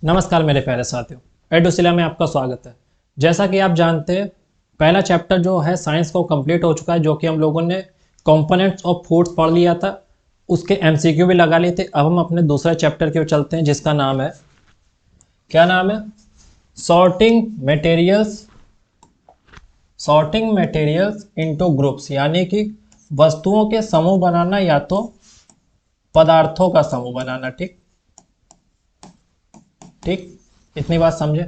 नमस्कार मेरे प्यारे साथियों, एडुसिला में आपका स्वागत है। जैसा कि आप जानते हैं, पहला चैप्टर जो है साइंस को कंप्लीट हो चुका है, जो कि हम लोगों ने कंपोनेंट्स ऑफ फूड्स पढ़ लिया था। उसके एमसीक्यू भी लगा लिए थे। अब हम अपने दूसरे चैप्टर की ओर चलते हैं, जिसका नाम है, क्या नाम है? सॉर्टिंग मटेरियल्स इनटू ग्रुप्स, यानी कि वस्तुओं के समूह बनाना या तो पदार्थों का समूह बनाना। ठीक, इतनी बात समझे।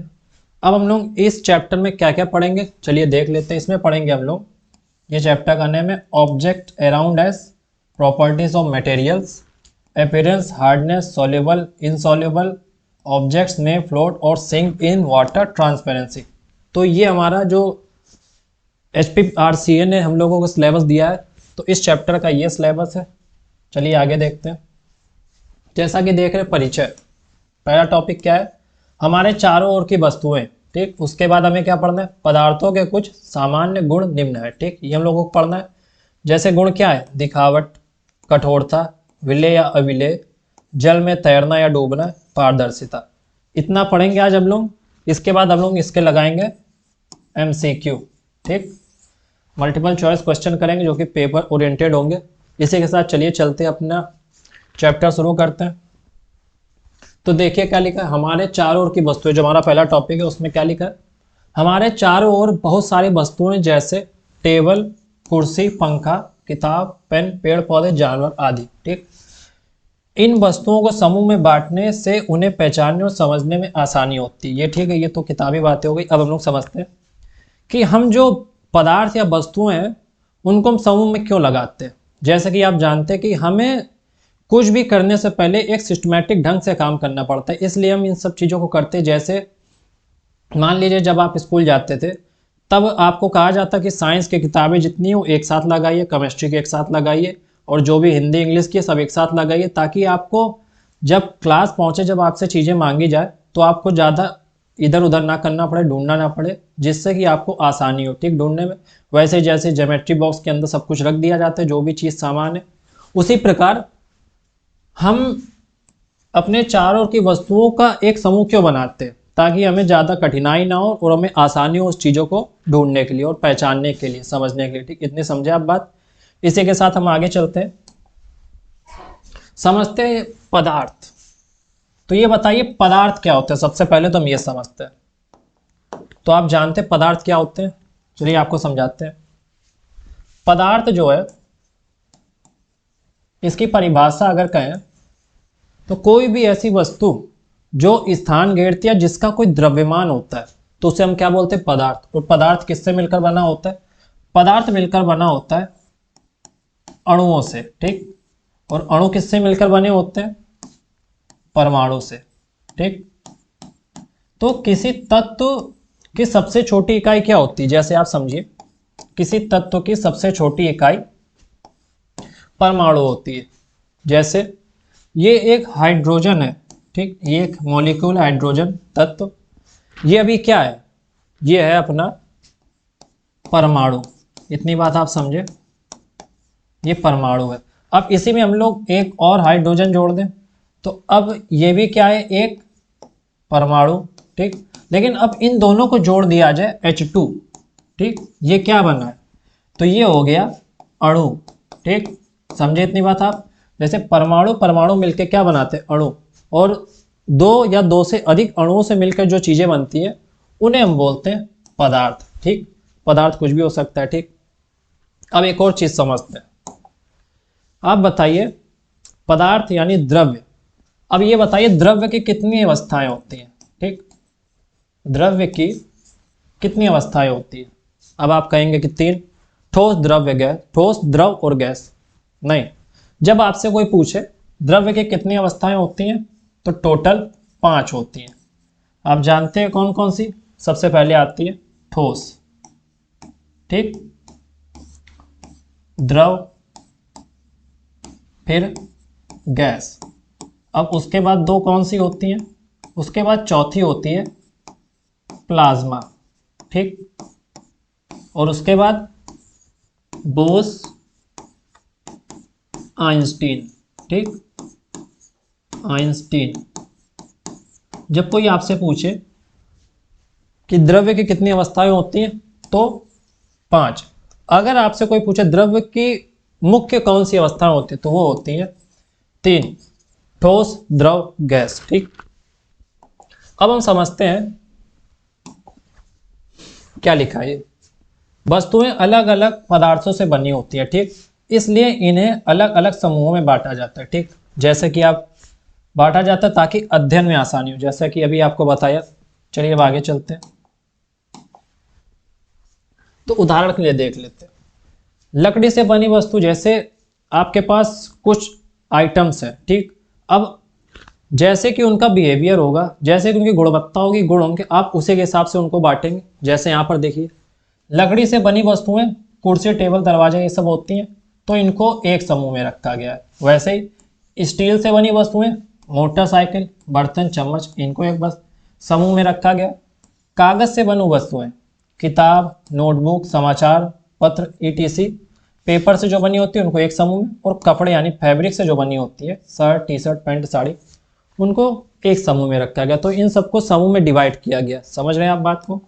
अब हम लोग इस चैप्टर में क्या क्या पढ़ेंगे, चलिए देख लेते हैं। इसमें पढ़ेंगे हम लोग, ये चैप्टर का नेम है object around S, properties of materials, appearance, hardness, soluble, insoluble, objects में फ्लोट और सिंक इन वाटर, ट्रांसपेरेंसी। तो ये हमारा जो HPRCA ने हम लोगों को सिलेबस दिया है, तो इस चैप्टर का ये सिलेबस है। चलिए आगे देखते हैं। जैसा कि देख रहे हैं, परिचय। पहला टॉपिक क्या है? हमारे चारों ओर की वस्तुएं। ठीक, उसके बाद हमें क्या पढ़ना है? पदार्थों के कुछ सामान्य गुण निम्न है। ठीक, ये हम लोगों को पढ़ना है। जैसे गुण क्या है? दिखावट, कठोरता, विलेय या अविलेय, जल में तैरना या डूबना, पारदर्शिता। इतना पढ़ेंगे आज हम लोग। इसके बाद हम लोग इसके लगाएंगे MCQ। ठीक, मल्टीपल चॉइस क्वेश्चन करेंगे जो कि पेपर ओरिएंटेड होंगे। इसी के साथ चलिए चलते अपना चैप्टर शुरू करते हैं। तो देखिए क्या लिखा है, हमारे चारों ओर की वस्तुएं। जो हमारा पहला टॉपिक है उसमें क्या लिखा है? हमारे चारों ओर बहुत सारी वस्तुएं, जैसे टेबल, कुर्सी, पंखा, किताब, पेन, पेड़ पौधे, जानवर आदि। ठीक, इन वस्तुओं को समूह में बांटने से उन्हें पहचानने और समझने में आसानी होती है। ये ठीक है, ये तो किताबी बातें हो गई। अब हम लोग समझते हैं कि हम जो पदार्थ या वस्तुएं हैं उनको हम समूह में क्यों लगाते हैं। जैसे कि आप जानते हैं कि हमें कुछ भी करने से पहले एक सिस्टमैटिक ढंग से काम करना पड़ता है, इसलिए हम इन सब चीज़ों को करते हैं। जैसे मान लीजिए जब आप स्कूल जाते थे, तब आपको कहा जाता कि साइंस की किताबें जितनी हो एक साथ लगाइए, केमिस्ट्री की एक साथ लगाइए, और जो भी हिंदी इंग्लिश की सब एक साथ लगाइए, ताकि आपको जब क्लास पहुँचे, जब आपसे चीज़ें मांगी जाए, तो आपको ज़्यादा इधर उधर ना करना पड़े, ढूंढना ना पड़े, जिससे कि आपको आसानी हो। ठीक, ढूंढने में। वैसे जैसे ज्योमेट्री बॉक्स के अंदर सब कुछ रख दिया जाता है, जो भी चीज़ सामान है, उसी प्रकार हम अपने चारों ओर की वस्तुओं का एक समूह क्यों बनाते हैं? ताकि हमें ज़्यादा कठिनाई ना हो और हमें आसानी हो उस चीज़ों को ढूंढने के लिए और पहचानने के लिए, समझने के लिए। ठीक, इतनी समझे आप बात। इसी के साथ हम आगे चलते हैं, समझते हैं पदार्थ। तो ये बताइए पदार्थ क्या होते हैं। सबसे पहले तो हम ये समझते हैं। तो आप जानते हैं पदार्थ क्या होते हैं? चलिए आपको समझाते हैं। पदार्थ जो है, इसकी परिभाषा अगर कहें तो कोई भी ऐसी वस्तु जो स्थान घेरती है, जिसका कोई द्रव्यमान होता है, तो उसे हम क्या बोलते हैं? पदार्थ। और पदार्थ किससे मिलकर बना होता है? पदार्थ मिलकर बना होता है अणुओं से। ठीक, और अणु किससे मिलकर बने होते हैं? परमाणु से। ठीक, तो किसी तत्व की सबसे छोटी इकाई क्या होती है? जैसे आप समझिए, किसी तत्व की सबसे छोटी इकाई परमाणु होती है। जैसे ये एक हाइड्रोजन है। ठीक, ये एक मॉलिक्यूल हाइड्रोजन तत्व, ये अभी क्या है? ये है अपना परमाणु। इतनी बात आप समझे, ये परमाणु है। अब इसी में हम लोग एक और हाइड्रोजन जोड़ दें, तो अब ये भी क्या है? एक परमाणु। ठीक, लेकिन अब इन दोनों को जोड़ दिया जाए H2। ठीक, ये क्या बना है? तो ये हो गया अणु। ठीक, समझे इतनी बात आप? जैसे परमाणु परमाणु मिलकर क्या बनाते हैं? अणु। और दो या दो से अधिक अणुओं से मिलकर जो चीजें बनती है, उन्हें हम बोलते हैं पदार्थ। ठीक, पदार्थ कुछ भी हो सकता है। ठीक, अब एक और चीज समझते हैं। आप बताइए, पदार्थ यानी द्रव्य। अब ये बताइए द्रव्य की कितनी अवस्थाएं होती हैं? ठीक, द्रव्य की कितनी अवस्थाएं होती है? अब आप कहेंगे कि 3, ठोस, द्रव्य, गैस। ठोस, द्रव और गैस। नहीं, जब आपसे कोई पूछे द्रव्य की कितनी अवस्थाएं होती हैं, तो टोटल 5 होती हैं। आप जानते हैं कौन कौन सी? सबसे पहले आती है ठोस, ठीक, द्रव, फिर गैस। अब उसके बाद 2 कौन सी होती हैं? उसके बाद चौथी होती है प्लाज्मा। ठीक, और उसके बाद बोस आइंस्टीन। ठीक, आइंस्टीन। जब कोई आपसे पूछे कि द्रव्य की कितनी अवस्थाएं होती हैं, तो 5। अगर आपसे कोई पूछे द्रव्य की मुख्य कौन सी अवस्थाएं होती है, तो वो होती है 3, ठोस, द्रव, गैस। ठीक, अब हम समझते हैं क्या लिखा है। वस्तुएं अलग अलग पदार्थों से बनी होती है, ठीक, इसलिए इन्हें अलग अलग समूहों में बांटा जाता है। ठीक, जैसे कि आप बांटा जाता है ताकि अध्ययन में आसानी हो, जैसा कि अभी आपको बताया। चलिए अब आगे चलते हैं। तो उदाहरण के लिए देख लेते हैं, लकड़ी से बनी वस्तु, जैसे आपके पास कुछ आइटम्स है, ठीक, अब जैसे कि उनका बिहेवियर होगा, जैसे कि उनकी गुणवत्ता होगी, गुण होंगे, आप उसी के हिसाब से उनको बांटेंगे। जैसे यहाँ पर देखिए, लकड़ी से बनी वस्तुएं कुर्सी, टेबल, दरवाजे ये सब होती हैं, तो इनको एक समूह में रखा गया है। वैसे ही स्टील से बनी वस्तुएं, मोटरसाइकिल, बर्तन, चम्मच, इनको एक बस समूह में रखा गया। कागज से बनी वस्तुएं, किताब, नोटबुक, समाचार पत्र, ईटीसी, पेपर से जो बनी होती है उनको एक समूह में, और कपड़े यानी फैब्रिक से जो बनी होती है, shirt, T shirt, pant, sari, उनको एक समूह में रखा गया। तो इन सबको समूह में डिवाइड किया गया। समझ रहे हैं आप बात को।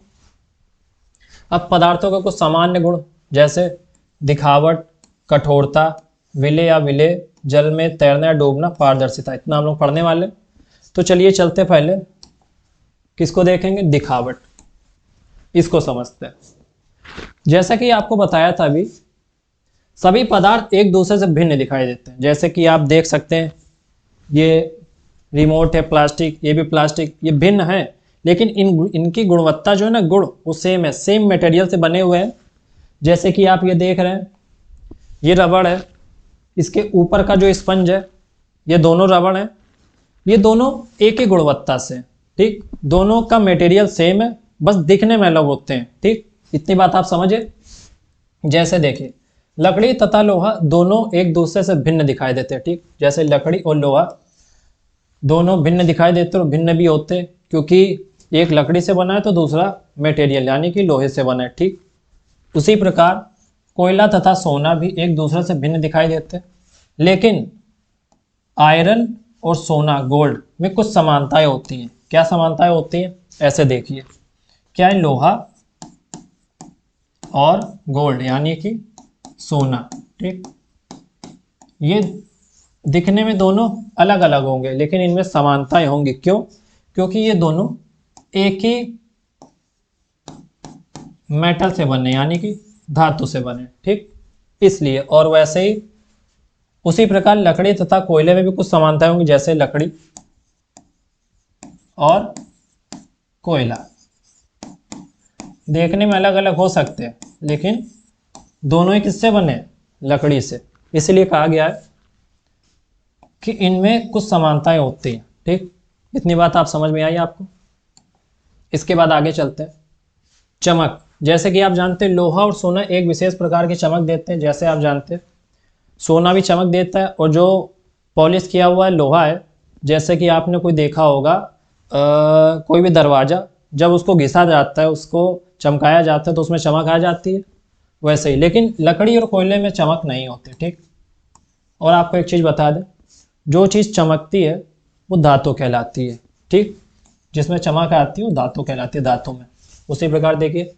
अब पदार्थों के कुछ सामान्य गुण, जैसे दिखावट, कठोरता, विलेय या विलेय, जल में तैरना या डूबना, पारदर्शिता, इतना हम लोग पढ़ने वाले। तो चलिए चलते, पहले किसको देखेंगे, दिखावट, इसको समझते हैं। जैसा कि आपको बताया था अभी, सभी पदार्थ एक दूसरे से भिन्न दिखाई देते हैं। जैसे कि आप देख सकते हैं, ये रिमोट है प्लास्टिक, ये भी प्लास्टिक, ये भिन्न है, लेकिन इनकी गुणवत्ता जो है ना, गुण वो सेम है, सेम मटेरियल से बने हुए हैं। जैसे कि आप ये देख रहे हैं, ये रबड़ है, इसके ऊपर का जो स्पंज है, ये दोनों रबड़ हैं, ये दोनों एक ही गुणवत्ता से, ठीक, दोनों का मटेरियल सेम है, बस दिखने में अलग होते हैं। ठीक, इतनी बात आप समझे। जैसे देखिए, लकड़ी तथा लोहा दोनों एक दूसरे से भिन्न दिखाई देते हैं। ठीक, जैसे लकड़ी और लोहा दोनों भिन्न दिखाई देते और भिन्न भी होते, क्योंकि एक लकड़ी से बना है तो दूसरा मटेरियल यानी कि लोहे से बना है। ठीक, उसी प्रकार कोयला तथा सोना भी एक दूसरे से भिन्न दिखाई देते, लेकिन आयरन और सोना, गोल्ड में कुछ समानताएं होती हैं। क्या समानताएं होती हैं, ऐसे देखिए, क्या है, लोहा और गोल्ड यानी कि सोना, ठीक, ये दिखने में दोनों अलग अलग होंगे, लेकिन इनमें समानताएं होंगी। क्यों, क्योंकि ये दोनों एक ही मेटल से बने यानी कि धातु से बने। ठीक, इसलिए। और वैसे ही उसी प्रकार लकड़ी तथा कोयले में भी कुछ समानताएं होंगी, जैसे लकड़ी और कोयला देखने में अलग अलग हो सकते हैं, लेकिन दोनों ही किससे बने, लकड़ी से। इसलिए कहा गया है कि इनमें कुछ समानताएं होती हैं। ठीक, इतनी बात आप समझ में आई आपको। इसके बाद आगे चलते हैं। चमक, जैसे कि आप जानते हैं, लोहा और सोना एक विशेष प्रकार की चमक देते हैं। जैसे आप जानते हैं, सोना भी चमक देता है, और जो पॉलिश किया हुआ है लोहा है, जैसे कि आपने कोई देखा होगा, कोई भी दरवाज़ा जब उसको घिसा जाता है, उसको चमकाया जाता है, तो उसमें चमक आ जाती है। वैसे ही, लेकिन लकड़ी और कोयले में चमक नहीं होती। ठीक, और आपको एक चीज़ बता दें, जो चीज़ चमकती है वो धातु कहलाती है। ठीक, जिसमें चमक आती है वो धातु कहलाती है, धातु में। उसी प्रकार देखिए,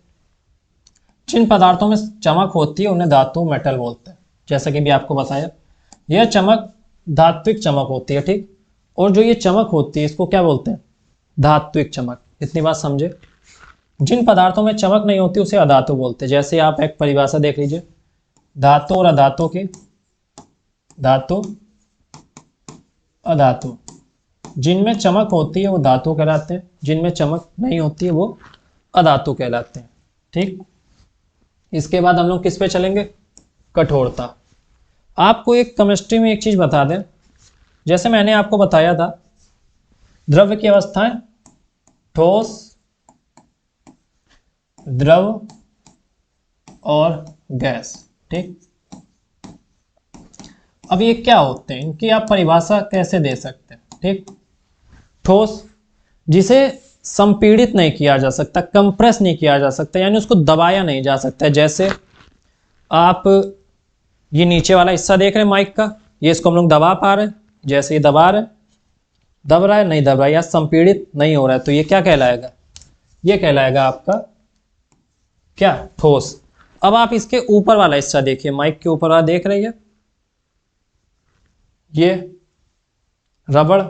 जिन पदार्थों में चमक होती है उन्हें धातु, मेटल बोलते हैं। जैसा कि भी आपको बताया, यह चमक धात्विक चमक होती है। ठीक, और जो ये चमक होती है इसको क्या बोलते हैं, धात्विक चमक। इतनी बात समझे। जिन पदार्थों में चमक नहीं होती उसे अधातु बोलते हैं। जैसे आप एक परिभाषा देख लीजिए, धातु और अधातु की, धातु अधातु, जिनमें चमक होती है वो धातु कहलाते हैं, जिनमें चमक नहीं होती है वो अधातु कहलाते हैं। ठीक, इसके बाद हम लोग किस पे चलेंगे, कठोरता। आपको एक केमिस्ट्री में एक चीज़ बता दें, जैसे मैंने आपको बताया था, द्रव्य की अवस्थाएं ठोस, द्रव और गैस। ठीक, अब ये क्या होते हैं, इनकी आप परिभाषा कैसे दे सकते हैं। ठीक, ठोस, जिसे संपीड़ित नहीं किया जा सकता, कंप्रेस नहीं किया जा सकता, यानी उसको दबाया नहीं जा सकता। जैसे आप ये नीचे वाला हिस्सा देख रहे हैं माइक का, ये इसको हम लोग दबा पा रहे हैं, जैसे ये दबा रहे हैं, दब रहा है, नहीं दब रहा है, या संपीड़ित नहीं हो रहा है, तो ये क्या कहलाएगा, ये कहलाएगा आपका क्या, ठोस। अब आप इसके ऊपर वाला हिस्सा देखिए, माइक के ऊपर वाला देख रही है, ये रबड़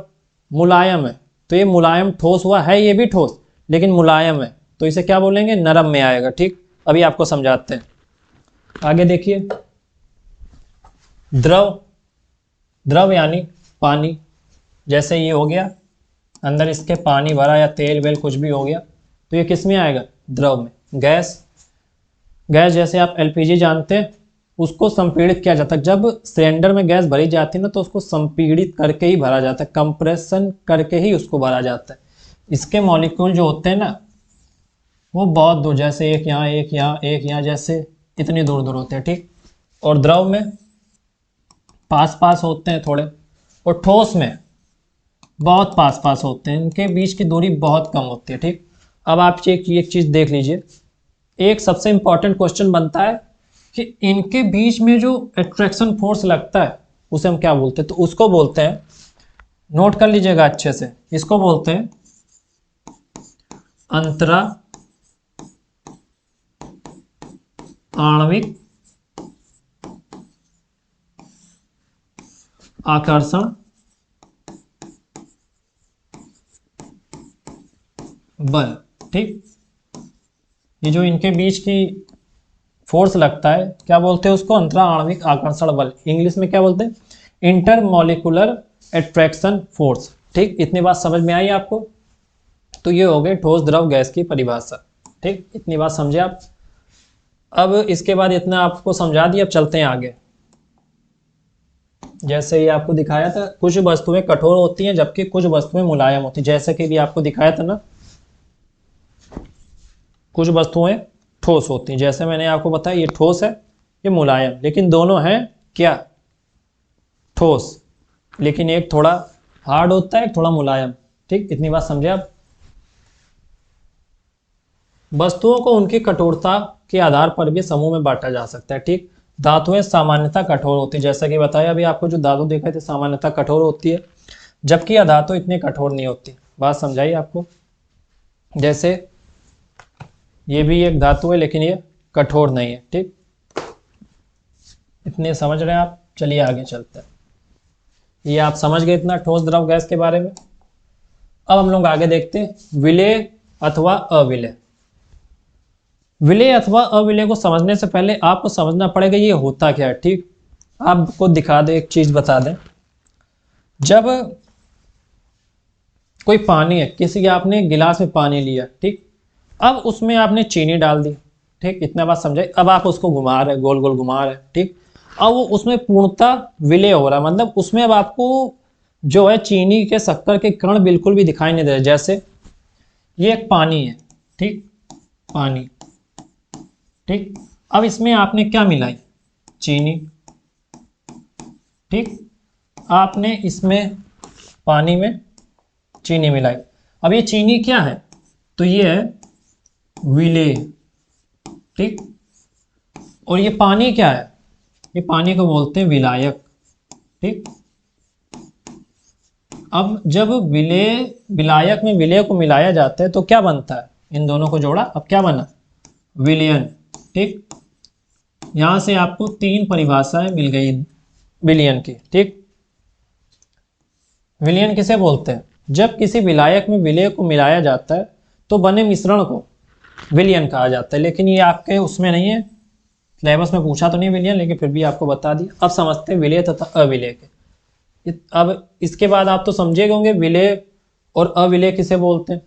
मुलायम है, तो ये मुलायम ठोस हुआ है, ये भी ठोस लेकिन मुलायम है, तो इसे क्या बोलेंगे, नरम में आएगा। ठीक, अभी आपको समझाते हैं। आगे देखिए, द्रव, द्रव यानी पानी, जैसे ये हो गया, अंदर इसके पानी भरा या तेल वेल कुछ भी हो गया, तो ये किस में आएगा, द्रव में। गैस, गैस जैसे आप एलपीजी जानते हैं, उसको संपीड़ित किया जाता है, जब सिलेंडर में गैस भरी जाती है ना, तो उसको संपीड़ित करके ही भरा जाता है, कंप्रेशन करके ही उसको भरा जाता है। इसके मॉलिक्यूल जो होते हैं ना, वो बहुत दूर, जैसे एक यहाँ एक यहाँ एक यहाँ, जैसे इतनी दूर दूर होते हैं। ठीक, और द्रव में पास पास होते हैं थोड़े, और ठोस में बहुत पास पास होते हैं, इनके बीच की दूरी बहुत कम होती है। ठीक, अब आप एक चीज़ देख लीजिए, एक सबसे इंपॉर्टेंट क्वेश्चन बनता है कि इनके बीच में जो अट्रैक्शन फोर्स लगता है उसे हम क्या बोलते हैं, तो उसको बोलते हैं, नोट कर लीजिएगा अच्छे से, इसको बोलते हैं अंतरा आणविक आकर्षण बल। ठीक, ये जो इनके बीच की फोर्स लगता है, क्या बोलते हैं उसको, अंतरा आणविक आकर्षण बल। इंग्लिश में क्या बोलते हैं, इंटरमॉलिक्यूलर अट्रैक्शन फोर्स। ठीक, इतनी बात समझ में आई आपको, तो ये हो गए ठोस द्रव गैस की परिभाषा। ठीक, इतनी बात समझे आप। अब इसके बाद इतना आपको समझा दिया, अब चलते हैं आगे। जैसे ये आपको दिखाया था, कुछ वस्तुएं कठोर होती हैं जबकि कुछ वस्तुएं मुलायम होती हैं, जैसे कि भी आपको दिखाया था ना, कुछ वस्तुएं ठोस होती हैं, जैसे मैंने आपको बताया ये ठोस है, ये मुलायम, लेकिन दोनों हैं क्या, ठोस, लेकिन एक थोड़ा हार्ड होता है, एक थोड़ा मुलायम। ठीक, इतनी बात समझे आप। वस्तुओं को उनकी कठोरता के आधार पर भी समूह में बांटा जा सकता है। ठीक, धातुएं सामान्यतः कठोर होती है, जैसा कि बताया अभी आपको, जो धातु देखे थे सामान्यतः कठोर होती है, जबकि यह धातु इतनी कठोर नहीं होती। बात समझाई आपको। जैसे ये भी एक धातु है लेकिन ये कठोर नहीं है। ठीक, इतने समझ रहे हैं आप। चलिए आगे चलते हैं। ये आप समझ गए इतना ठोस द्रव गैस के बारे में। अब हम लोग आगे देखते हैं विलेय अथवा अविलेय। विलेय अथवा अविलेय को समझने से पहले आपको समझना पड़ेगा ये होता क्या है। ठीक, आपको दिखा दे, एक चीज बता दें, जब कोई पानी है, किसी आपने गिलास में पानी लिया, ठीक, अब उसमें आपने चीनी डाल दी। ठीक, इतना बात समझे। अब आप उसको घुमा रहे, गोल गोल घुमा रहे। ठीक, अब वो उसमें पूर्णतः विलय हो रहा है, मतलब उसमें अब आपको जो है चीनी के शक्कर के कण बिल्कुल भी दिखाई नहीं दे रहे। जैसे ये एक पानी है, ठीक, पानी, ठीक, अब इसमें आपने क्या मिलाई, चीनी। ठीक, आपने इसमें पानी में चीनी मिलाई। अब ये चीनी क्या है, तो ये है विलेय। ठीक, और ये पानी क्या है, ये पानी को बोलते हैं विलायक। ठीक, अब जब विलेय, विलायक में विलेय को मिलाया जाता है तो क्या बनता है, इन दोनों को जोड़ा, अब क्या बना, विलयन। ठीक, यहां से आपको 3 परिभाषाएं मिल गई विलयन की। ठीक, विलयन किसे बोलते हैं, जब किसी विलायक में विलेय को मिलाया जाता है तो बने मिश्रण को विलयन कहा जाता है। लेकिन ये आपके उसमें नहीं है, सिलेबस में पूछा तो नहीं विलयन, लेकिन फिर भी आपको बता दिया। अब समझते हैं विलेय तथा अविलेय के। अब इसके बाद आप तो समझे होंगे विलेय और अविलेय किसे बोलते हैं।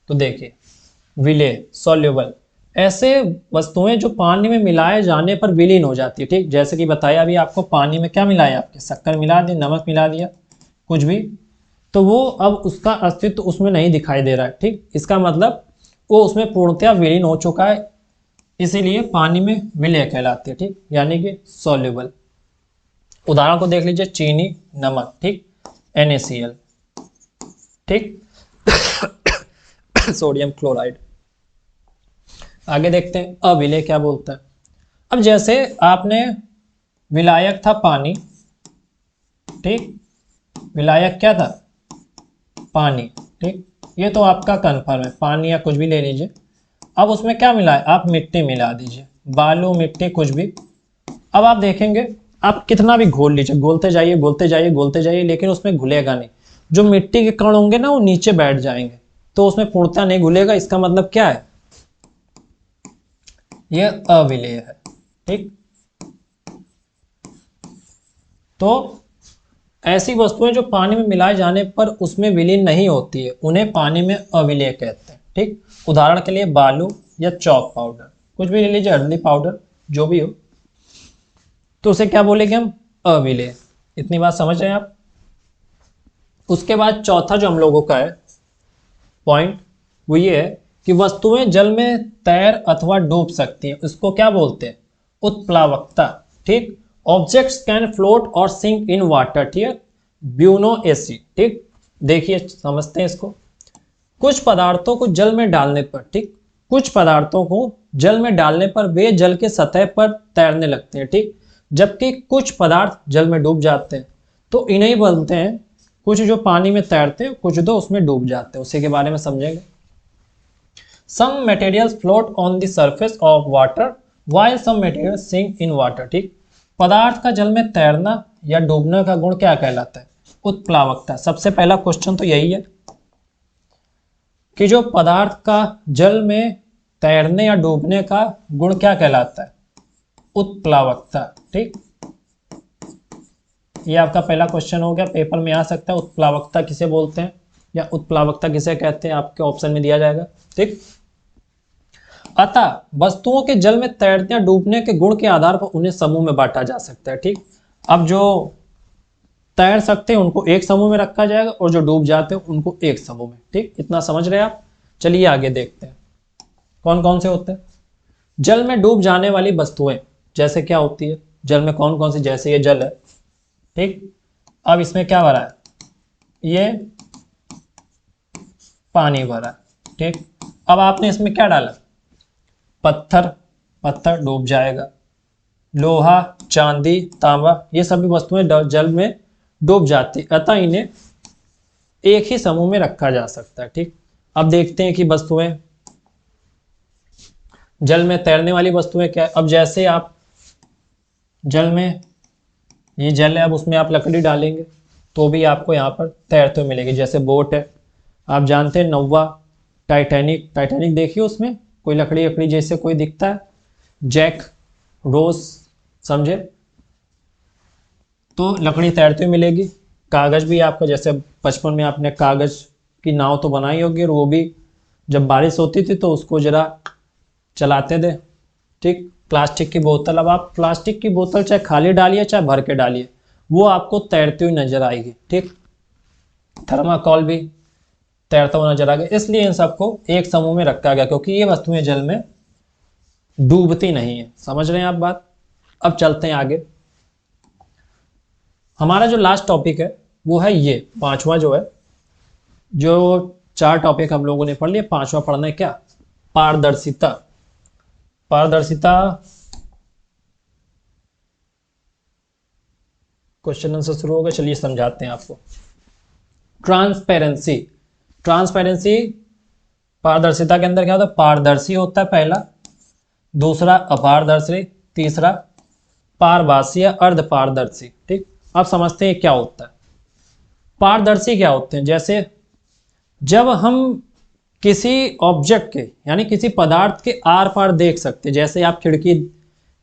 तो देखिए, विलेय सॉल्युबल, ऐसे वस्तुएं जो पानी में मिलाए जाने पर विलीन हो जाती है। ठीक, जैसे कि बताया अभी आपको, पानी में क्या मिलाया, आपके शक्कर मिला दी, नमक मिला दिया, कुछ भी, तो वो अब उसका अस्तित्व उसमें नहीं दिखाई दे रहा है। ठीक, इसका मतलब वो उसमें पूर्णतया विलीन हो चुका है, इसीलिए पानी में विलेय कहलाती है। ठीक, यानी कि सॉल्युबल। उदाहरण को देख लीजिए, चीनी, नमक, ठीक, NaCl, ठीक, सोडियम क्लोराइड। आगे देखते हैं अविलेय क्या बोलता है। अब जैसे आपने विलायक था पानी, ठीक, विलायक क्या था, पानी, ठीक, ये तो आपका कन्फर्म है, पानी या कुछ भी ले लीजिए। अब उसमें क्या मिला है, आप मिट्टी मिला दीजिए, बालू मिट्टी कुछ भी। अब आप देखेंगे आप कितना भी घोल लीजिए, घोलते जाइए घोलते जाइए घोलते जाइए, लेकिन उसमें घुलेगा नहीं। जो मिट्टी के कण होंगे ना वो नीचे बैठ जाएंगे, तो उसमें पूर्णतः नहीं घुलेगा। इसका मतलब क्या है, ये अविलेय है, ठीक। तो ऐसी वस्तुएं जो पानी में मिलाए जाने पर उसमें विलीन नहीं होती है, उन्हें पानी में अविलेय कहते हैं, ठीक। उदाहरण के लिए बालू या चॉक पाउडर, कुछ भी ले लीजिए, हल्दी पाउडर जो भी हो, तो उसे क्या बोलेंगे हम, अविलेय। इतनी बात समझ रहे हैं आप। उसके बाद चौथा जो हम लोगों का है पॉइंट, वो ये है कि वस्तुएं जल में तैर अथवा डूब सकती हैं, उसको क्या बोलते हैं, उत्प्लावकता, ठीक। ऑब्जेक्ट्स कैन फ्लोट और सिंक इन वाटर, ठीक, ब्यूनोएसी, ठीक। देखिए समझते हैं इसको। कुछ पदार्थों को जल में डालने पर, ठीक, कुछ पदार्थों को जल में डालने पर वे जल के सतह पर तैरने लगते हैं, ठीक, जबकि कुछ पदार्थ जल में डूब जाते हैं। तो इन्हें बोलते हैं, कुछ जो पानी में तैरते हैं, कुछ तो उसमें डूब जाते हैं, उसी के बारे में समझेंगे। Some materials float on the surface of water while some materials sink in water, ठीक। पदार्थ का जल में तैरना या डूबने का गुण क्या कहलाता है, उत्प्लावकता। सबसे पहला क्वेश्चन तो यही है कि जो पदार्थ का जल में तैरने या डूबने का गुण क्या कहलाता है, उत्प्लावकता, ठीक। ये आपका पहला क्वेश्चन हो गया, पेपर में आ सकता है। उत्प्लावकता किसे बोलते हैं या उत्प्लावकता किसे कहते हैं, आपके ऑप्शन में दिया जाएगा, ठीक। अतः वस्तुओं के जल में तैरने या डूबने के गुण के आधार पर उन्हें समूह में बांटा जा सकता है, ठीक। अब जो तैर सकते हैं उनको एक समूह में रखा जाएगा और जो डूब जाते हैं उनको एक समूह में, ठीक। इतना समझ रहे हैं आप। चलिए आगे देखते हैं कौन कौन से होते हैं। जल में डूब जाने वाली वस्तुएं जैसे क्या होती है, जल में कौन कौन सी, जैसे ये जल है, ठीक। अब इसमें क्या भरा है, ये पानी भरा है, ठीक। अब आपने इसमें क्या डाला, पत्थर, पत्थर डूब जाएगा। लोहा, चांदी, तांबा, ये सभी वस्तुएं जल में डूब जाती, अतः इन्हें एक ही समूह में रखा जा सकता है, ठीक। अब देखते हैं कि वस्तुएं जल में तैरने वाली वस्तुएं क्या है। अब जैसे आप जल में, ये जल है, अब उसमें आप लकड़ी डालेंगे तो भी आपको यहाँ पर तैरते हुए मिलेगी। जैसे बोट है, आप जानते हैं नौवा, टाइटैनिक, टाइटैनिक देखिए उसमें कोई लकड़ी लकड़ी जैसे कोई दिखता है, जैक, रोज, समझे, तो लकड़ी तैरती हुई मिलेगी। कागज भी आपका, जैसे बचपन में आपने कागज की नाव तो बनाई होगी, और वो भी जब बारिश होती थी तो उसको जरा चलाते थे, ठीक। प्लास्टिक की बोतल, अब आप प्लास्टिक की बोतल चाहे खाली डालिए चाहे भर के डालिए, वो आपको तैरती हुई नजर आएगी, ठीक। थर्माकोल भी तैरता हुआ नजर आ गया। इसलिए इन सबको एक समूह में रखा गया, क्योंकि ये वस्तुएं जल में डूबती नहीं है। समझ रहे हैं आप बात। अब चलते हैं आगे। हमारा जो लास्ट टॉपिक है वो है ये पांचवा, जो है, जो चार टॉपिक हम लोगों ने पढ़ लिए, पांचवा पढ़ना है क्या, पारदर्शिता। पारदर्शिता क्वेश्चन आंसर शुरू होगा, चलिए समझाते हैं आपको। ट्रांसपेरेंसी, ट्रांसपेरेंसी पारदर्शिता के अंदर क्या होता है, पारदर्शी होता है पहला, दूसरा अपारदर्शी, तीसरा पारभासी या अर्धपारदर्शी, ठीक। अब समझते हैं क्या होता है। पारदर्शी क्या होते हैं, जैसे जब हम किसी ऑब्जेक्ट के यानी किसी पदार्थ के आर पार देख सकते हैं, जैसे आप खिड़की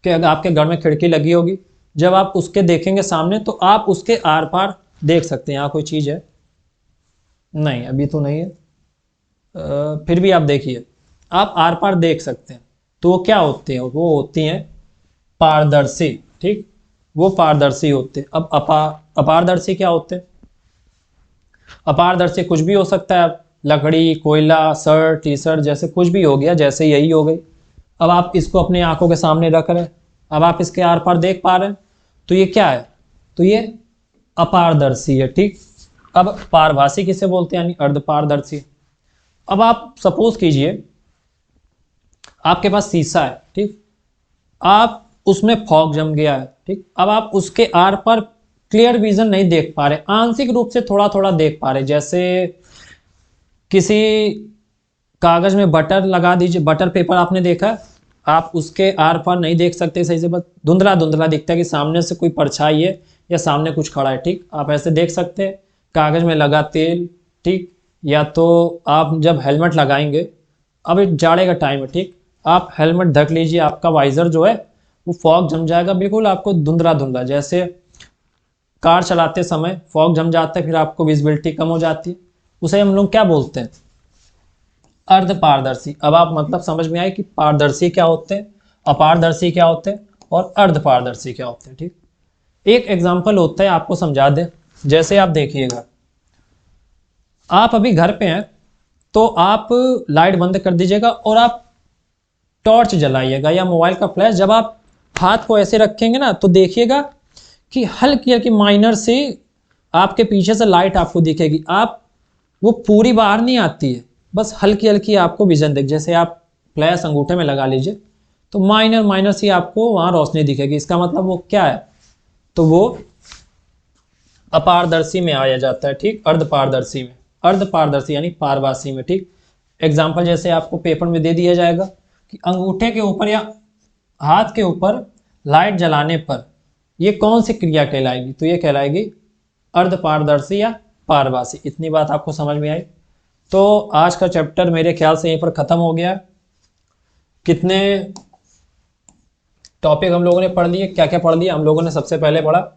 के, आपके घर में खिड़की लगी होगी, जब आप उसके देखेंगे सामने तो आप उसके आर पार देख सकते हैं। यहाँ कोई चीज़ है नहीं, अभी तो नहीं है, फिर भी आप देखिए, आप आर पार देख सकते हैं, तो वो क्या होते हैं, वो होती हैं पारदर्शी, ठीक, वो पारदर्शी होते हैं। अब अपारदर्शी क्या होते हैं, अपारदर्शी कुछ भी हो सकता है, लकड़ी, कोयला, शर्ट, टी शर्ट, जैसे कुछ भी हो गया, जैसे यही हो गई। अब आप इसको अपने आंखों के सामने रख रहे हैं, अब आप इसके आर पार देख पा रहे हैं, तो ये क्या है, तो ये अपारदर्शी है, ठीक। अब पारभासी किसे बोलते हैं, यानी अर्धपारदर्शी। अब आप सपोज कीजिए आपके पास शीशा है, ठीक, आप उसमें फॉग जम गया है, ठीक। अब आप उसके आर पर क्लियर विजन नहीं देख पा रहे, आंशिक रूप से थोड़ा थोड़ा देख पा रहे, जैसे किसी कागज़ में बटर लगा दीजिए, बटर पेपर आपने देखा है? आप उसके आर पार नहीं देख सकते सही से, बस धुंधला धुंधला दिखता है कि सामने से कोई परछाई है या सामने कुछ खड़ा है, ठीक। आप ऐसे देख सकते हैं कागज़ में लगा तेल, ठीक। या तो आप जब हेलमेट लगाएंगे, अब जाड़े का टाइम है, ठीक, आप हेलमेट ढक लीजिए, आपका वाइज़र जो है वो फॉग जम जाएगा, बिल्कुल आपको धुंधला धुंधला, जैसे कार चलाते समय फॉग जम जाता है, फिर आपको विजिबिलिटी कम हो जाती है, उसे हम लोग क्या बोलते हैं? अर्ध पारदर्शी। अब आप मतलब समझ में आए कि पारदर्शी क्या होते हैं, अपारदर्शी क्या होते हैं और अर्ध पारदर्शी क्या होते हैं, ठीक। एक एग्जाम्पल होता है, आपको समझा दें, जैसे आप देखिएगा, आप अभी घर पे हैं तो आप लाइट बंद कर दीजिएगा और आप टॉर्च जलाइएगा या मोबाइल का फ्लैश, जब आप हाथ को ऐसे रखेंगे ना तो देखिएगा कि हल्की हल्की माइनर से आपके पीछे से लाइट आपको दिखेगी, आप वो पूरी बाहर नहीं आती है, बस हल्की हल्की आपको विजन दिख, जैसे आप फ्लैश अंगूठे में लगा लीजिए तो माइनर माइनर सी आपको वहाँ रोशनी दिखेगी, इसका मतलब वो क्या है? तो वो अपारदर्शी में आया जाता है, ठीक, अर्ध पारदर्शी में, अर्ध पारदर्शी यानी पारभासी में, ठीक। एग्जाम्पल जैसे आपको पेपर में दे दिया जाएगा कि अंगूठे के ऊपर या हाथ के ऊपर लाइट जलाने पर ये कौन सी क्रिया कहलाएगी? तो ये कहलाएगी अर्ध पारदर्शी या पारभासी। इतनी बात आपको समझ में आई? तो आज का चैप्टर मेरे ख्याल से यहीं पर ख़त्म हो गया। कितने टॉपिक हम लोगों ने पढ़ लिए, क्या क्या पढ़ लिया हम लोगों ने? सबसे पहले पढ़ा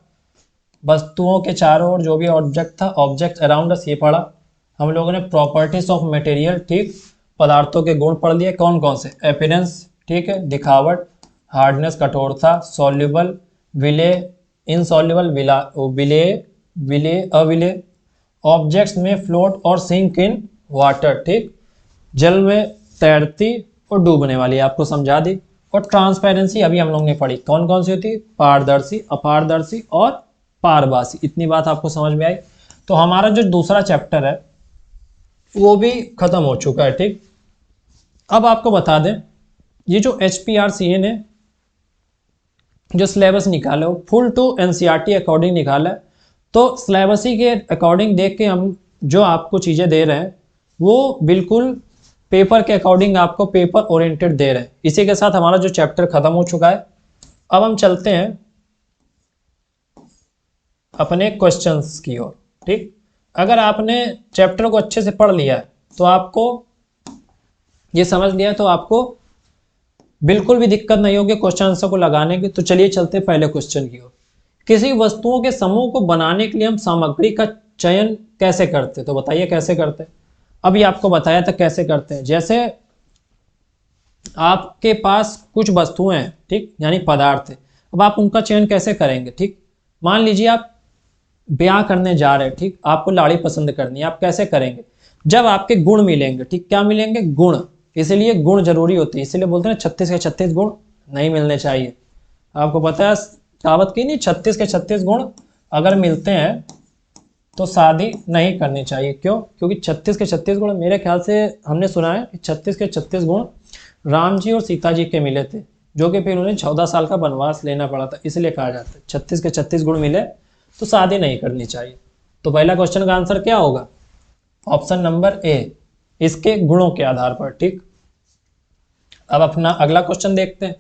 वस्तुओं के चारों ओर जो भी ऑब्जेक्ट था, ऑब्जेक्ट अराउंड अस, ये पढ़ा हम लोगों ने। प्रॉपर्टीज ऑफ मटेरियल, ठीक, पदार्थों के गुण पढ़ लिए, कौन कौन से? अपीयरेंस, ठीक है, दिखावट, हार्डनेस, कठोरता, सॉल्युबल, विले, इनसॉल्युबल, विले, विले, अविले, ऑब्जेक्ट्स में फ्लोट और सिंक इन वाटर, ठीक, जल में तैरती और डूबने वाली, आपको समझा दी। और ट्रांसपेरेंसी अभी हम लोग ने पढ़ी, कौन कौन सी होती है? पारदर्शी, अपारदर्शी और पारभासी। इतनी बात आपको समझ में आई? तो हमारा जो दूसरा चैप्टर है वो भी खत्म हो चुका है, ठीक। अब आपको बता दें, ये जो HPRCA ने जो सिलेबस निकाला वो फुल टू NCERT अकॉर्डिंग निकाला है। तो सिलेबस ही के अकॉर्डिंग देख के हम जो आपको चीज़ें दे रहे हैं वो बिल्कुल पेपर के अकॉर्डिंग आपको पेपर ओरिएंटेड दे रहे हैं। इसी के साथ हमारा जो चैप्टर खत्म हो चुका है। अब हम चलते हैं अपने क्वेश्चंस की ओर, ठीक। अगर आपने चैप्टर को अच्छे से पढ़ लिया है तो आपको ये समझ लिया है तो आपको बिल्कुल भी दिक्कत नहीं होगी क्वेश्चन आंसर को लगाने की। तो चलिए चलते हैं पहले क्वेश्चन की ओर। किसी वस्तुओं के समूह को बनाने के लिए हम सामग्री का चयन कैसे करते? तो बताइए कैसे करते हैं? अभी आपको बताया था कैसे करते हैं। जैसे आपके पास कुछ वस्तुएं हैं, ठीक, यानी पदार्थ है, अब आप उनका चयन कैसे करेंगे? ठीक, मान लीजिए आप ब्याह करने जा रहे हैं, ठीक, आपको लाड़ी पसंद करनी है, आप कैसे करेंगे? जब आपके गुण मिलेंगे, ठीक, क्या मिलेंगे? गुण। इसलिए गुण जरूरी होती है, इसीलिए बोलते हैं 36 के 36 गुण नहीं मिलने चाहिए। आपको पता है कहावत की नहीं, 36 के 36 गुण अगर मिलते हैं तो शादी नहीं करनी चाहिए। क्यों? क्योंकि 36 के 36 गुण, मेरे ख्याल से हमने सुना है कि 36 के 36 गुण राम जी और सीता जी के मिले थे, जो कि फिर उन्हें 14 साल का वनवास लेना पड़ा था, इसलिए कहा जाता है 36 के 36 गुण मिले तो शादी नहीं करनी चाहिए। तो पहला क्वेश्चन का आंसर क्या होगा? ऑप्शन नंबर ए, इसके गुणों के आधार पर, ठीक। अब अपना अगला क्वेश्चन देखते हैं।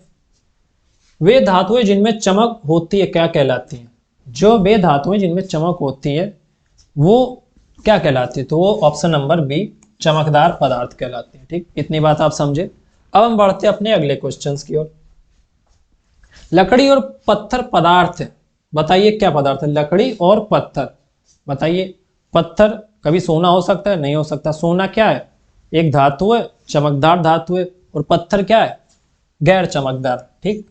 वे धातुएं जिनमें चमक होती है क्या कहलाती हैं? जो वे धातुएं जिनमें चमक होती है वो क्या कहलाती है? तो वो ऑप्शन नंबर बी, चमकदार पदार्थ कहलाती है, ठीक। इतनी बात आप समझे। अब हम बढ़ते हैं अपने अगले क्वेश्चंस की ओर। लकड़ी और पत्थर पदार्थ है, बताइए क्या पदार्थ है? लकड़ी और पत्थर, बताइए। पत्थर कभी सोना हो सकता है? नहीं हो सकता। सोना क्या है? एक धातु है, चमकदार धातु है। और पत्थर क्या है? गैर चमकदार, ठीक,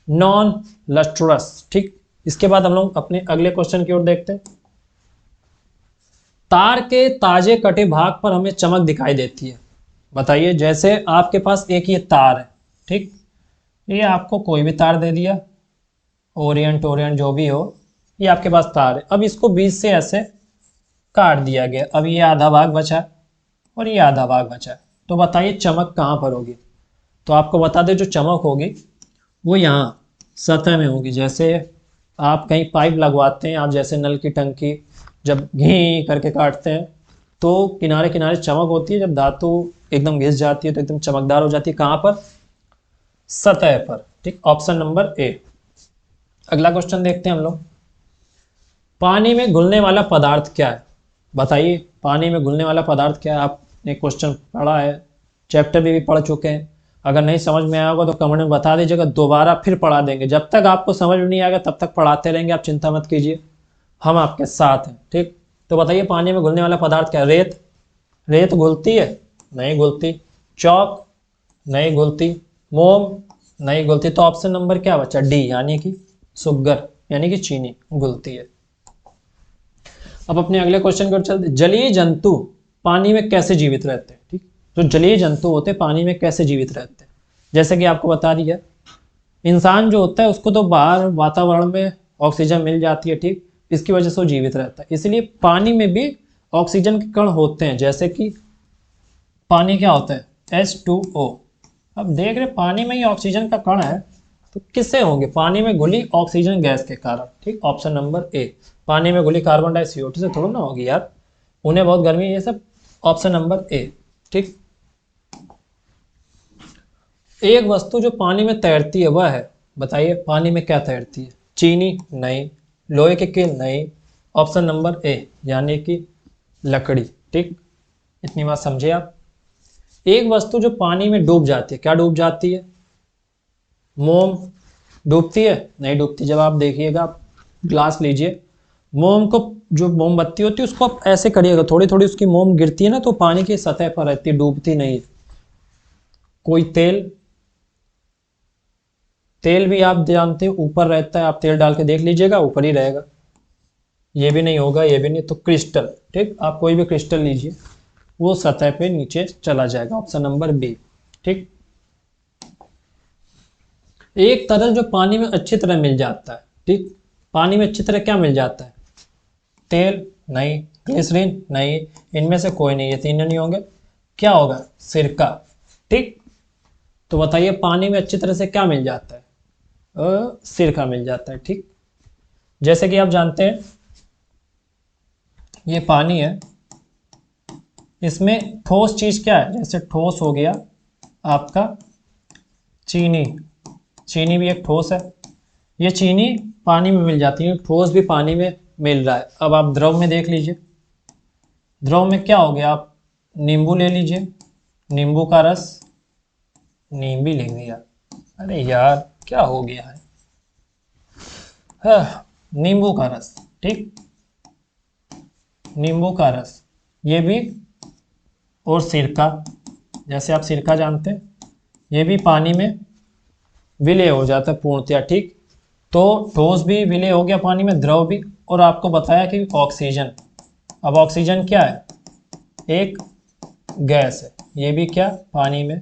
नॉन लस्ट्रस, ठीक। इसके बाद हम लोग अपने अगले क्वेश्चन की ओर देखते हैं। तार के ताजे कटे भाग पर हमें चमक दिखाई देती है, बताइए। जैसे आपके पास एक ये तार है, ठीक, ये आपको कोई भी तार दे दिया, ओरिएंट ओरिएंट जो भी हो, ये आपके पास तार है। अब इसको बीच से ऐसे काट दिया गया, अब ये आधा भाग बचा और ये आधा भाग बचा, तो बताइए चमक कहाँ पर होगी? तो आपको बता दें जो चमक होगी वो यहाँ सतह में होगी। जैसे आप कहीं पाइप लगवाते हैं, आप जैसे नल की टंकी जब घी करके काटते हैं तो किनारे किनारे चमक होती है, जब धातु एकदम घिस जाती है तो एकदम चमकदार हो जाती है। कहाँ पर? सतह पर। ठीक, ऑप्शन नंबर ए। अगला क्वेश्चन देखते हैं हम लोग। पानी में घुलने वाला पदार्थ क्या है? बताइए, पानी में घुलने वाला पदार्थ क्या है? आपने क्वेश्चन पढ़ा है, चैप्टर भी पढ़ चुके हैं। अगर नहीं समझ में आया होगा तो कमेंट में बता दीजिएगा, दोबारा फिर पढ़ा देंगे। जब तक आपको समझ में नहीं आएगा तब तक पढ़ाते रहेंगे, आप चिंता मत कीजिए, हम आपके साथ हैं। ठीक, तो बताइए पानी में घुलने वाला पदार्थ क्या है? रेत। रेत घुलती है? नहीं घुलती। चौक? नहीं घुलती। मोम? नहीं घुलती। तो ऑप्शन नंबर क्या बचा? डी, यानी कि शुगर, यानी कि चीनी घुलती है। अब अपने अगले क्वेश्चन पर चलते। जलीय जंतु पानी में कैसे जीवित रहते हैं? ठीक, जो जलीय जंतु होते हैं पानी में कैसे जीवित रहते हैं? जैसे कि आपको बता दिया, इंसान जो होता है उसको तो बाहर वातावरण में ऑक्सीजन मिल जाती है, ठीक, इसकी वजह से वो जीवित रहता है। इसलिए पानी में भी ऑक्सीजन के कण होते हैं। जैसे कि पानी क्या होता है? H2O। अब देख रहे पानी में ही ऑक्सीजन का कण है, तो किससे होंगे? पानी में घुली ऑक्सीजन गैस के कारण। ठीक, ऑप्शन नंबर ए। पानी में घुली कार्बन डाइऑक्साइड CO2 से थोड़ा ना होगी यार, उन्हें बहुत गर्मी है, ये सब। Option number A. ठीक, एक वस्तु जो पानी में तैरती है वह है, बताइए पानी में क्या तैरती है? चीनी? नहीं। लोहे के कील? नहीं। ऑप्शन नंबर ए, यानी कि लकड़ी। ठीक, इतनी बात समझे आप। एक वस्तु जो पानी में डूब जाती है, क्या डूब जाती है? मोम डूबती है? नहीं डूबती। जब आप देखिएगा, आप ग्लास लीजिए, मोम को, जो मोमबत्ती होती है उसको आप ऐसे करिएगा, थोड़ी थोड़ी उसकी मोम गिरती है ना, तो पानी की सतह पर रहती है, डूबती नहीं। कोई तेल, तेल भी आप जानते हैं ऊपर रहता है, आप तेल डाल के देख लीजिएगा ऊपर ही रहेगा। ये भी नहीं होगा, ये भी नहीं। तो क्रिस्टल, ठीक, आप कोई भी क्रिस्टल लीजिए, वो सतह पे नीचे चला जाएगा। Option number B. ठीक, एक तरल जो पानी में अच्छी तरह मिल जाता है, ठीक, पानी में अच्छी तरह क्या मिल जाता है? तेल? नहीं। ग्लिसरीन? नहीं। इनमें से कोई नहीं, ये तीनों नहीं होंगे। क्या होगा? सिरका। ठीक, तो बताइए पानी में अच्छी तरह से क्या मिल जाता है? सिरका मिल जाता है। ठीक, जैसे कि आप जानते हैं ये पानी है, इसमें ठोस चीज क्या है? जैसे ठोस हो गया आपका चीनी। चीनी भी एक ठोस है, ये चीनी पानी में मिल जाती है, ठोस भी पानी में मिल रहा है। अब आप द्रव में देख लीजिए, द्रव में क्या हो गया? आप नींबू ले लीजिए, नींबू का रस, नींबू लिख दिया, अरे यार क्या हो गया है? नींबू का रस। ठीक, नींबू का रस, ये भी। और सिरका, जैसे आप सिरका जानते हैं, ये भी पानी में विलय हो जाता है पूर्णतया। ठीक, तो ठोस भी विलय हो गया पानी में, द्रव भी। और आपको बताया कि ऑक्सीजन, अब ऑक्सीजन क्या है? एक गैस है, ये भी क्या? पानी में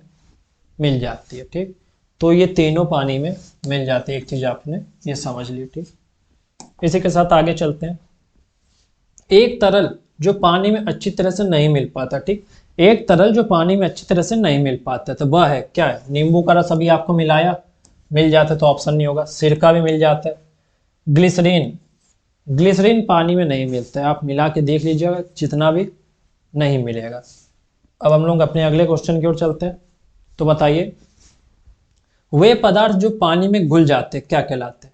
मिल जाती है। ठीक, तो ये तीनों पानी में मिल जाती है, एक चीज आपने ये समझ ली। ठीक, इसी के साथ आगे चलते हैं। एक तरल जो पानी में अच्छी तरह से नहीं मिल पाता, ठीक, एक तरल जो पानी में अच्छी तरह से नहीं मिल पाता, तो वह है क्या? है नींबू का रस, अभी आपको मिलाया, मिल जाता तो ऑप्शन नहीं होगा। सिरका भी मिल जाता है। ग्लिसरीन, ग्लिसरीन पानी में नहीं मिलता है, आप मिला के देख लीजिएगा, जितना भी नहीं मिलेगा। अब हम लोग अपने अगले क्वेश्चन की ओर चलते हैं। तो बताइए वे पदार्थ जो पानी में घुल जाते क्या कहलाते हैं?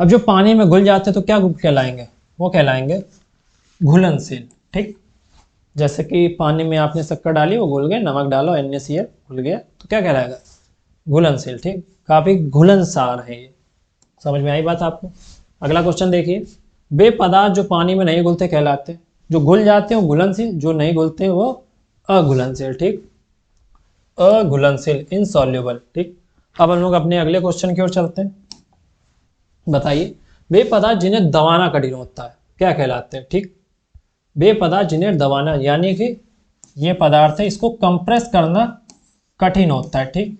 अब जो पानी में घुल जाते तो क्या कहलाएंगे? वो कहलाएंगे घुलनशील। ठीक, जैसे कि पानी में आपने शक्कर डाली, वो घुल गए, नमक डालो NaCl घुल गया, तो क्या कहलाएगा? घुलनशील। ठीक, काफी घुलनसार है ये। समझ में आई बात आपको? अगला क्वेश्चन देखिए। वे पदार्थ जो पानी में नहीं घुलते कहलाते, जो घुल जाते हैं वो घुलनशील, जो नहीं घुलते वो अघुलनशील। ठीक, अघुलनशील, इनसॉल्युबल। ठीक, अब हम लोग अपने अगले क्वेश्चन की ओर चलते हैं। बताइए वे पदार्थ जिन्हें दबाना कठिन होता है क्या कहलाते हैं? ठीक, वे पदार्थ जिन्हें दबाना, यानी कि ये पदार्थ है, इसको कंप्रेस करना कठिन होता है। ठीक,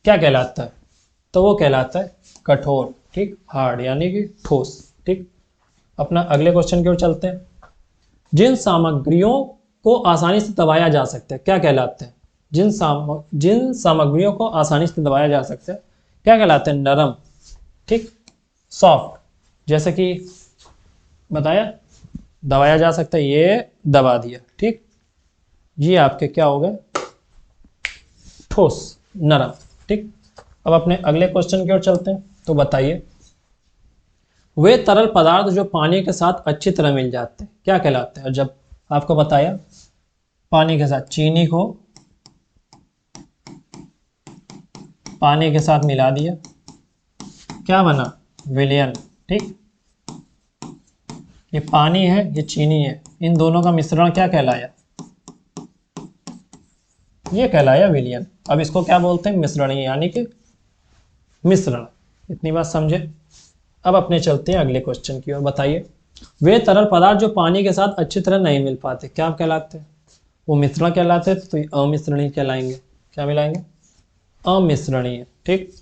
क्या कहलाता है? तो वो कहलाता है कठोर। ठीक, हार्ड, यानी कि ठोस। ठीक, अपना अगले क्वेश्चन की ओर चलते हैं। जिन सामग्रियों को आसानी से दबाया जा सकता है क्या कहलाते हैं? जिन सामग्रियों को आसानी से दबाया जा सकता है क्या कहलाते हैं? नरम। ठीक, सॉफ्ट, जैसे कि बताया दबाया जा सकता है, ये दबा दिया, ठीक। ये आपके क्या हो गए, ठोस, नरम, ठीक। अब अपने अगले क्वेश्चन की ओर चलते हैं। तो बताइए, वे तरल पदार्थ जो पानी के साथ अच्छी तरह मिल जाते हैं क्या कहलाते हैं? और जब आपको बताया पानी के साथ, चीनी को पानी के साथ मिला दिया, क्या बना, विलयन, ठीक। ये पानी है, ये चीनी है, इन दोनों का मिश्रण क्या कहलाया, ये कहलाया विलयन। अब इसको क्या बोलते हैं, मिश्रणीय, यानी कि मिश्रण। इतनी बात समझे। अब अपने चलते हैं अगले क्वेश्चन की ओर। बताइए, वे तरल पदार्थ जो पानी के साथ अच्छी तरह नहीं मिल पाते क्या कहलाते हैं? वो मिश्रण कहलाते हैं, तो ये अमिश्रणीय कहलाएंगे। क्या मिलाएंगे, अमिश्रणीय, ठीक।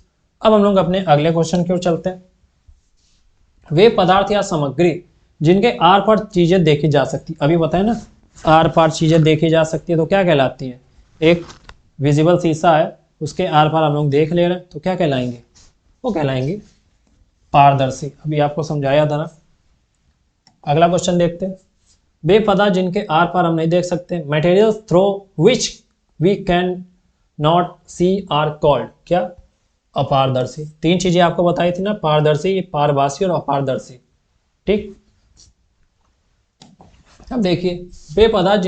अब हम लोग अपने अगले क्वेश्चन की ओर चलते हैं। वे पदार्थ या सामग्री जिनके आर पार चीजें देखी जा सकती, अभी बताए ना, आर पार चीजें देखी जा सकती है तो क्या कहलाती है? एक विजिबल शीशा है, उसके आर पार हम लोग देख ले रहे हैं तो क्या कहलाएंगे, वो कहलाएंगे पारदर्शी। अभी आपको समझाया था ना। अगला क्वेश्चन देखते हैं। वे पदार्थ जिनके आर पार हम नहीं देख सकते, materials through which we can not see are called, क्या, अपारदर्शी। तीन चीजें आपको बताई थी ना, पारदर्शी, पारभासी और अपारदर्शी, ठीक। अब देखिए, वे पदार्थ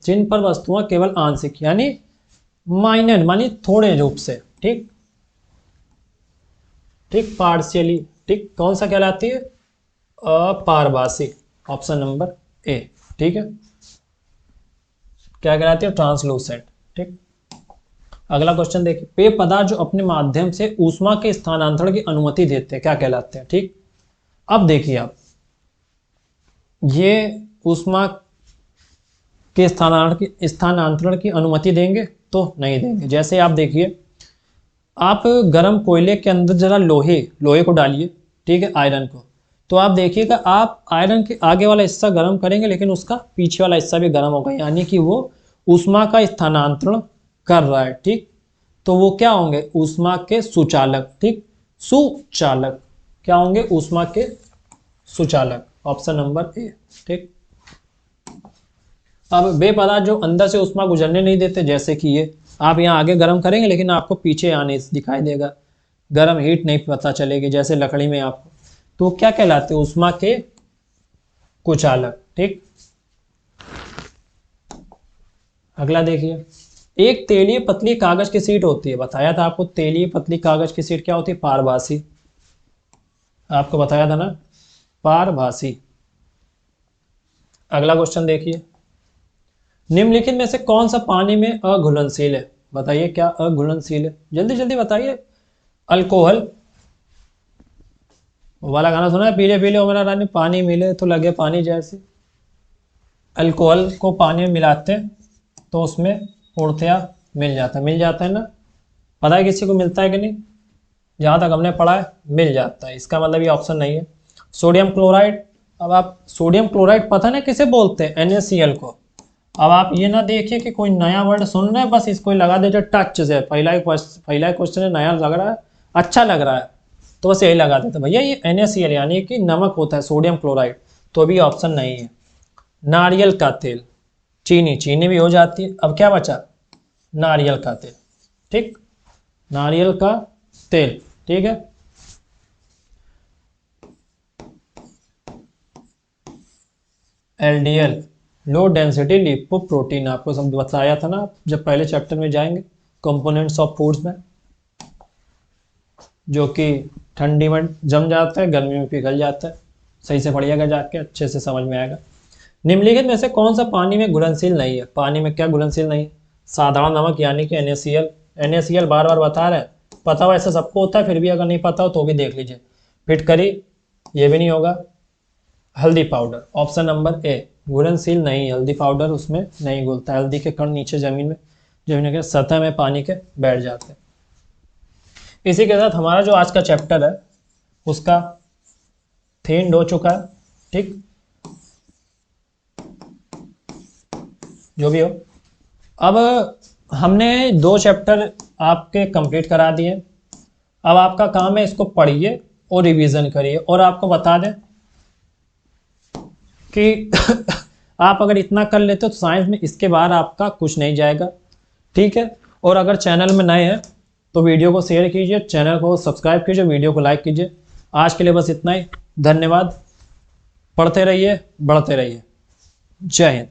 जिन पर वस्तुएं केवल आंशिक यानी माइनर मानी थोड़े रूप से, ठीक ठीक, पार्शियली, ठीक, कौन सा कहलाती है, अपारभासी, ऑप्शन नंबर ए, ठीक है। क्या कहलाती है, ट्रांसलूसेंट, ठीक। अगला क्वेश्चन देखिए, वे पदार्थ जो अपने माध्यम से ऊष्मा के स्थानांतरण की अनुमति देते हैं क्या कहलाते हैं, ठीक। अब देखिए आप, ये ऊष्मा के स्थानांतरण की अनुमति देंगे तो नहीं देंगे। जैसे आप देखिए, आप गर्म कोयले के अंदर जरा लोहे को डालिए, ठीक है, आयरन को, तो आप देखिएगा, आप आयरन के आगे वाला हिस्सा गर्म करेंगे लेकिन उसका पीछे वाला हिस्सा भी गर्म होगा, यानी कि वो ऊष्मा का स्थानांतरण कर रहा है, ठीक। तो वो क्या होंगे, ऊष्मा के सुचालक, ठीक, सुचालक, क्या होंगे, ऊष्मा के सुचालक, ऑप्शन नंबर ए, ठीक। अब वे पदार्थ जो अंदर से ऊष्मा गुजरने नहीं देते, जैसे कि ये, आप यहाँ आगे गर्म करेंगे लेकिन आपको पीछे आने दिखाई देगा, गर्म हीट नहीं पता चलेगी, जैसे लकड़ी में आपको, तो क्या कहलाते हैं, ऊष्मा के कुचालक, ठीक। अगला देखिए, एक तेलीय पतली कागज की शीट होती है, बताया था आपको, तेलीय पतली कागज की शीट क्या होती है, पारभासी, आपको बताया था ना, पारभासी। अगला क्वेश्चन देखिए, निम्नलिखित में से कौन सा पानी में अघुलनशील है, बताइए क्या अघुलनशील है, जल्दी जल्दी बताइए। अल्कोहल वाला गाना सुना है, पीले पीले ओ मेरा रानी पानी मिले तो लगे पानी जैसे। अल्कोहल को पानी में मिलाते हैं तो उसमें पूर्णतया मिल जाता है ना, पता है किसी को मिलता है कि नहीं, जहाँ तक हमने पढ़ा है मिल जाता है, इसका मतलब ये ऑप्शन नहीं है। सोडियम क्लोराइड, अब आप सोडियम क्लोराइड पता ना किसे बोलते हैं, NaCl को। अब आप ये ना देखिए कि कोई नया वर्ड सुन रहे हैं बस इसको लगा दीजिए टच से, पहला ही क्वेश्चन है, नया लग रहा है, अच्छा लग रहा है तो बस यही लगा देते भैया ये NaCl यानी कि नमक होता है, सोडियम क्लोराइड, तो भी ऑप्शन नहीं है। नारियल का तेल, चीनी भी हो जाती है, अब क्या बचा, नारियल का तेल, ठीक, नारियल का तेल, ठीक है। LDL, लो डेंसिटी लिपोप्रोटीन, आपको सब बताया था ना जब पहले चैप्टर में जाएंगे, कंपोनेंट्स ऑफ फूड्स में, जो कि ठंडी में जम जाता है, गर्मी में पिघल जाता है। सही से पढ़िएगा जाके, अच्छे से समझ में आएगा। निम्नलिखित में से कौन सा पानी में घुलनशील नहीं है, पानी में क्या घुलनशील नहीं है, साधारण नमक यानी कि NaCl बार बार बता रहे हैं, पता हो ऐसा सबको होता है, फिर भी अगर नहीं पता हो तो भी देख लीजिए। फिटकरी, ये भी नहीं होगा। हल्दी पाउडर, ऑप्शन नंबर ए, घुलनशील नहीं, हल्दी पाउडर उसमें नहीं घुलता, हल्दी के कण नीचे जमीन के सतह में पानी के बैठ जाते हैं। इसी के साथ हमारा जो आज का चैप्टर है उसका थीम हो चुका है, ठीक, जो भी हो। अब हमने 2 चैप्टर आपके कंप्लीट करा दिए, अब आपका काम है इसको पढ़िए और रिवीजन करिए, और आपको बता दें कि आप अगर इतना कर लेते हो तो साइंस में इसके बाहर आपका कुछ नहीं जाएगा। ठीक है, और अगर चैनल में नए हैं तो वीडियो को शेयर कीजिए, चैनल को सब्सक्राइब कीजिए, वीडियो को लाइक कीजिए। आज के लिए बस इतना ही, धन्यवाद। पढ़ते रहिए, बढ़ते रहिए। जय हिंद।